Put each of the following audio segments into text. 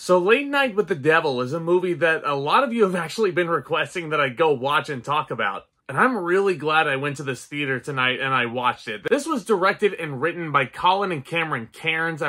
So Late Night with the Devil is a movie that a lot of you have actually been requesting that I go watch and talk about. And I'm really glad I went to this theater tonight and I watched it. This was directed and written by Colin and Cairnes.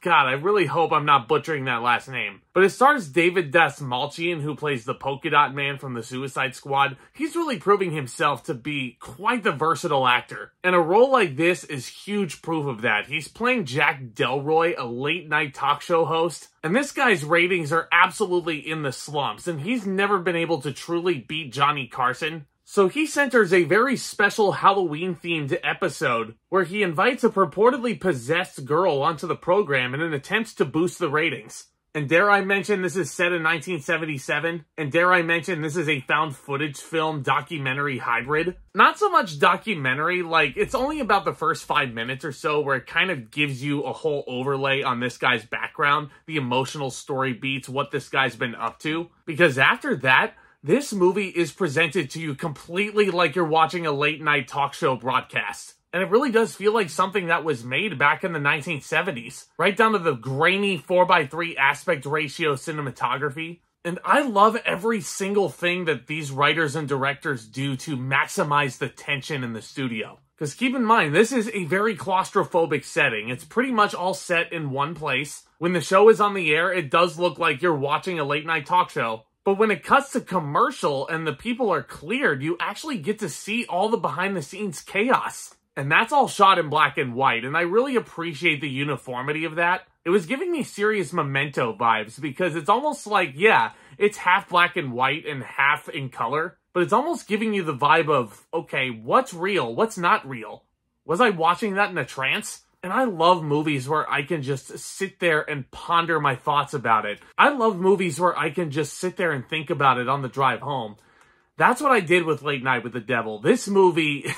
God, I really hope I'm not butchering that last name. But it stars Dastmalchian, who plays the Polka Dot Man from the Suicide Squad. He's really proving himself to be quite the versatile actor. And a role like this is huge proof of that. He's playing Jack Delroy, a late night talk show host. And this guy's ratings are absolutely in the slumps, and he's never been able to truly beat Johnny Carson. So he centers a very special Halloween-themed episode where he invites a purportedly possessed girl onto the program in an attempt to boost the ratings. And dare I mention this is set in 1977? And dare I mention this is a found footage film documentary hybrid? Not so much documentary, like it's only about the first 5 minutes or so where it kind of gives you a whole overlay on this guy's background, the emotional story beats, what this guy's been up to. Because after that, this movie is presented to you completely like you're watching a late night talk show broadcast. And it really does feel like something that was made back in the 1970s. Right down to the grainy 4:3 aspect ratio cinematography. And I love every single thing that these writers and directors do to maximize the tension in the studio. Because keep in mind, this is a very claustrophobic setting. It's pretty much all set in one place. When the show is on the air, it does look like you're watching a late night talk show. But when it cuts to commercial and the people are cleared, you actually get to see all the behind-the-scenes chaos. And that's all shot in black and white, and I really appreciate the uniformity of that. It was giving me serious Memento vibes, because it's almost like, yeah, it's half black and white and half in color, but it's almost giving you the vibe of, okay, what's real, what's not real? Was I watching that in a trance? And I love movies where I can just sit there and ponder my thoughts about it. I love movies where I can just sit there and think about it on the drive home. That's what I did with Late Night with the Devil. This movie,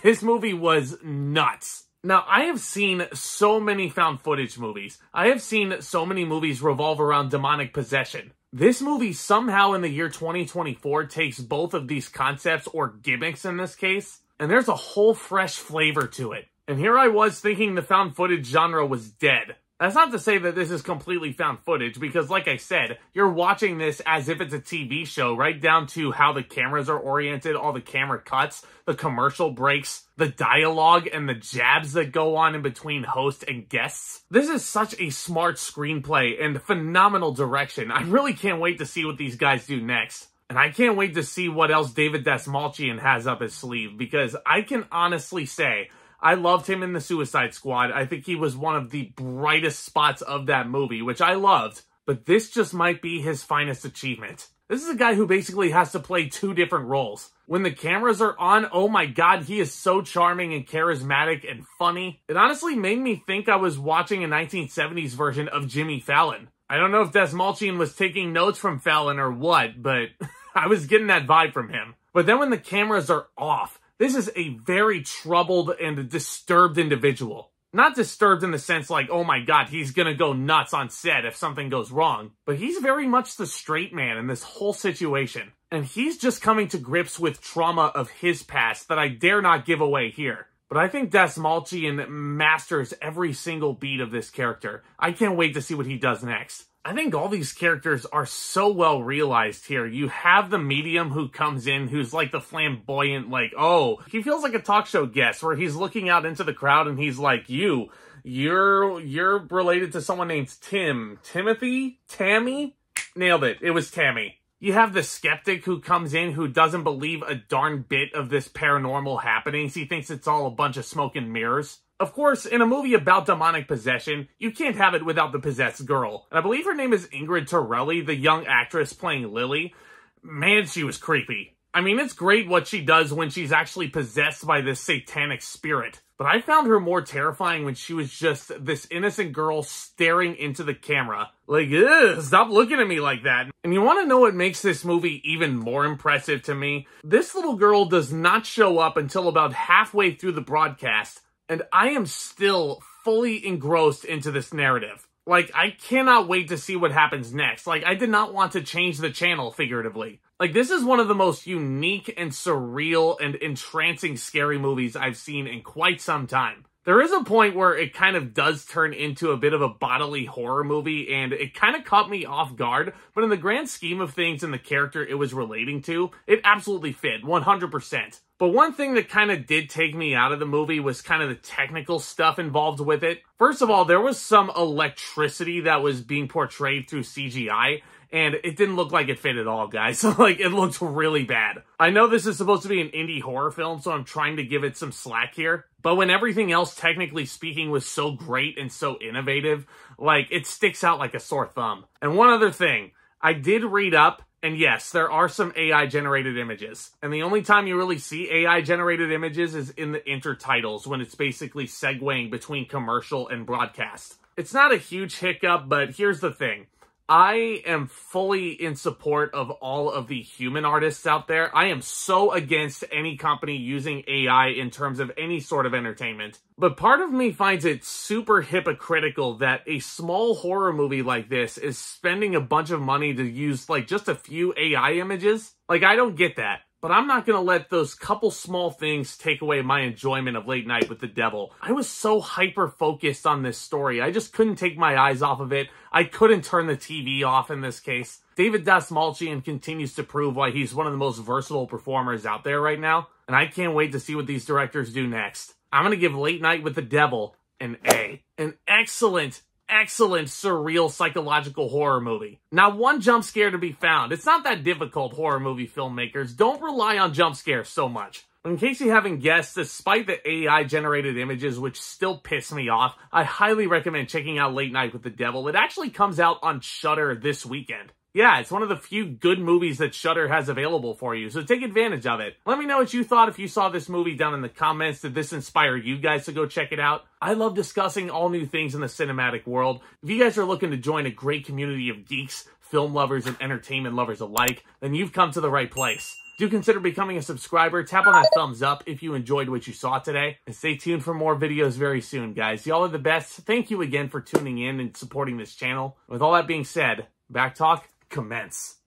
this movie was nuts. Now, I have seen so many found footage movies. I have seen so many movies revolve around demonic possession. This movie somehow in the year 2024 takes both of these concepts, or gimmicks in this case, and there's a whole fresh flavor to it. And here I was thinking the found footage genre was dead. That's not to say that this is completely found footage, because like I said, you're watching this as if it's a TV show, right down to how the cameras are oriented, all the camera cuts, the commercial breaks, the dialogue, and the jabs that go on in between host and guests. This is such a smart screenplay and phenomenal direction. I really can't wait to see what these guys do next. And I can't wait to see what else Dastmalchian has up his sleeve, because I can honestly say, I loved him in the Suicide Squad. I think he was one of the brightest spots of that movie, which I loved. But this just might be his finest achievement. This is a guy who basically has to play two different roles. When the cameras are on, oh my god, he is so charming and charismatic and funny. It honestly made me think I was watching a 1970s version of Jimmy Fallon. I don't know if Dastmalchian was taking notes from Fallon or what, but I was getting that vibe from him. But then when the cameras are off, this is a very troubled and disturbed individual. Not disturbed in the sense like, oh my god, he's gonna go nuts on set if something goes wrong. But he's very much the straight man in this whole situation. And he's just coming to grips with trauma of his past that I dare not give away here. But I think Dastmalchian masters every single beat of this character. I can't wait to see what he does next. I think all these characters are so well realized here. You have the medium who comes in, who's like the flamboyant, like, oh, he feels like a talk show guest where he's looking out into the crowd and he's like, you're related to someone named Timothy? Tammy? Nailed it. It was Tammy. You have the skeptic who comes in who doesn't believe a darn bit of this paranormal happenings. He thinks it's all a bunch of smoke and mirrors. Of course, in a movie about demonic possession, you can't have it without the possessed girl. And I believe her name is Ingrid Torelli, the young actress playing Lily. Man, she was creepy. I mean, it's great what she does when she's actually possessed by this satanic spirit. But I found her more terrifying when she was just this innocent girl staring into the camera. Like, ugh, stop looking at me like that. And you want to know what makes this movie even more impressive to me? This little girl does not show up until about halfway through the broadcast. And I am still fully engrossed into this narrative. Like, I cannot wait to see what happens next. Like, I did not want to change the channel, figuratively. Like, this is one of the most unique and surreal and entrancing scary movies I've seen in quite some time. There is a point where it kind of does turn into a bit of a bodily horror movie, and it kind of caught me off guard, but in the grand scheme of things and the character it was relating to, it absolutely fit, 100%. But one thing that kind of did take me out of the movie was kind of the technical stuff involved with it. First of all, there was some electricity that was being portrayed through CGI, and it didn't look like it fit at all, guys. Like, it looked really bad. I know this is supposed to be an indie horror film, so I'm trying to give it some slack here. But when everything else, technically speaking, was so great and so innovative, like, it sticks out like a sore thumb. And one other thing, I did read up, and yes, there are some AI-generated images. And the only time you really see AI-generated images is in the intertitles, when it's basically segueing between commercial and broadcast. It's not a huge hiccup, but here's the thing. I am fully in support of all of the human artists out there. I am so against any company using AI in terms of any sort of entertainment. But part of me finds it super hypocritical that a small horror movie like this is spending a bunch of money to use like just a few AI images. Like, I don't get that. But I'm not going to let those couple small things take away my enjoyment of Late Night with the Devil. I was so hyper-focused on this story. I just couldn't take my eyes off of it. I couldn't turn the TV off in this case. David Dastmalchian continues to prove why he's one of the most versatile performers out there right now. And I can't wait to see what these directors do next. I'm going to give Late Night with the Devil an A. An excellent surreal psychological horror movie. Not one jump scare to be found. It's not that difficult, horror movie filmmakers. Don't rely on jump scares so much. In case you haven't guessed, despite the AI-generated images, which still piss me off, I highly recommend checking out Late Night with the Devil. It actually comes out on Shudder this weekend. Yeah, it's one of the few good movies that Shudder has available for you, so take advantage of it. Let me know what you thought if you saw this movie down in the comments. Did this inspire you guys to go check it out? I love discussing all new things in the cinematic world. If you guys are looking to join a great community of geeks, film lovers, and entertainment lovers alike, then you've come to the right place. Do consider becoming a subscriber. Tap on that thumbs up if you enjoyed what you saw today. And stay tuned for more videos very soon, guys. Y'all are the best. Thank you again for tuning in and supporting this channel. With all that being said, back talk commence.